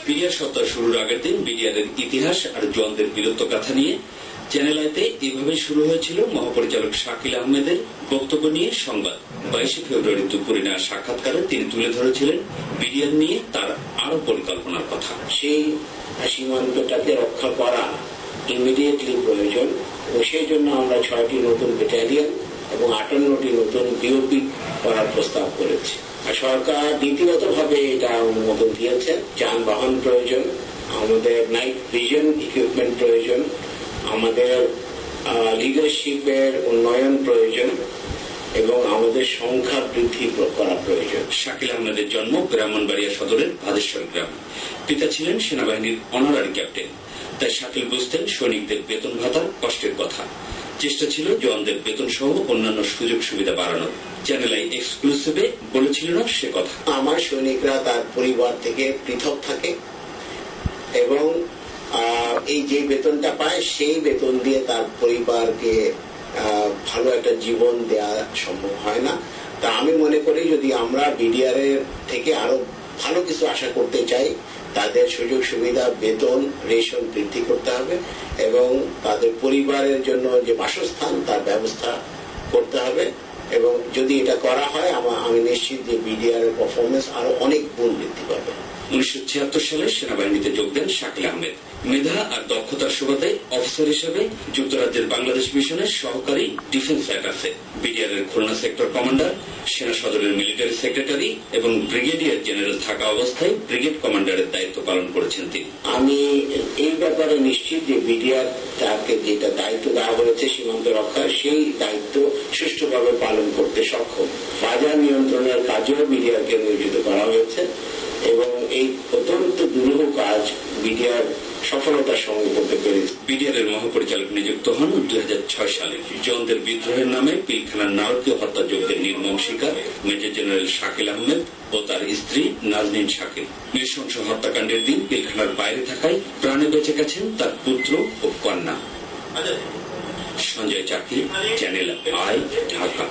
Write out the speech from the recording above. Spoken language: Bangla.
বিডিআর সপ্তাহ শুরুর আগের দিন বিডিআরের ইতিহাস আর জওয়ানদের বীরত্ব গাথা নিয়ে চ্যানেল আইতে এভাবে শুরু হয়েছিল মহাপরিচালক শাকিল আহমেদের বক্তব্য নিয়ে সংবাদ। 22 ফেব্রুয়ারি দুপুরে নেওয়া সাক্ষাৎকারে তিনি তুলে ধরেছিলেন বিডিআর নিয়ে তার আরো পরিকল্পনার কথা। সেই সীমান্তটাকে রক্ষা করা ইমিডিয়েটলি প্রয়োজন এবং সেই জন্য আমরা 6টি নতুন ব্যাটালিয়ন এবং 58টি নতুন বিওপি করার প্রস্তাব করেছি। আর সরকার নীতিগতভাবে এটা অনুমোদন দিয়েছে। যানবাহন প্রয়োজন, আমাদের নাইট ভিশন ইকুইপমেন্ট প্রয়োজন, আমাদের লিডারশিপের উন্নয়ন প্রয়োজন এবং আমাদের সংখ্যা বৃদ্ধি করা প্রয়োজন। শাকিল আহমেদের জন্ম ব্রাহ্মণবাড়িয়া সদরের ভাদেশ্বর গ্রামে। পিতা ছিলেন সেনাবাহিনীর অনারারি ক্যাপ্টেন। তাই শাকিল বুঝতেন সৈনিকদের বেতন ভাতার কষ্টের কথা। চেষ্টা ছিল জওয়ানদের বেতন সহ অন্যান্য সুযোগ সুবিধা বাড়ানোর। চ্যানেল আই এক্সক্লুসিভে বলেছিলেন সে কথা। আমার সৈনিকরা তার পরিবার থেকে পৃথক থাকে এবং এই যে বেতনটা পায় সেই বেতন দিয়ে তার পরিবারকে ভালো একটা জীবন দেওয়া সম্ভব হয় না। তা আমি মনে করি যদি আমরা বিডিআর এর থেকে আরো ভালো কিছু আশা করতে চাই, তাদের সুযোগ সুবিধা, বেতন, রেশন বৃদ্ধি করতে হবে এবং তাদের পরিবারের জন্য যে বাসস্থান তার ব্যবস্থা করতে হবে। এবং যদি এটা করা হয় আমি নিশ্চিত যে বিডিআর এর পারফরমেন্স আরো অনেক গুণ বৃদ্ধি পাবে। 1976 সালে সেনাবাহিনীতে যোগ দেন শাকিল আহমেদ। মেধা আর দক্ষতার সুবাদে অফিসার হিসেবে যুক্তরাজ্যের বাংলাদেশ মিশনের সহকারী ডিফেন্স অ্যাটাচে, বিডিআর এর খুলনা সেক্টর কমান্ডার, সেনা সদরের মিলিটারি সেক্রেটারি এবং ব্রিগেডিয়ার জেনারেল থাকা অবস্থায় ব্রিগেড কমান্ডারের দায়িত্ব পালন করেছেন তিনি। আমি এই ব্যাপারে নিশ্চিত যে বিডিআর তাকে যেটা দায়িত্ব দেওয়া হয়েছে সীমান্ত রক্ষার, সেই দায়িত্ব সুষ্ঠুভাবে পালন করতে সক্ষম। বাজার নিয়ন্ত্রণের কাজেও বিডিআরকে নিয়োজিত করা হয়েছে এবং এই অত্যন্ত দুরূহ কাজ বিডিআর সফলতার সঙ্গে করতে পেরেছে। বিডিআর এর মহাপরিচালক নিযুক্ত হন 2006 সালে। জওয়ানদের বিদ্রোহের নামে পিলখানার নারকীয় হত্যাযজ্ঞের নির্মম শিকার মেজর জেনারেল শাকিল আহমেদ ও তার স্ত্রী নাজনীন শাকিল। নৃশংস হত্যাকাণ্ডের দিন পিলখানার বাইরে থাকায় প্রাণে বেঁচে গেছেন তার পুত্র ও কন্যা। সঞ্জয় চাকি, চ্যানেল আই, ঢাকা।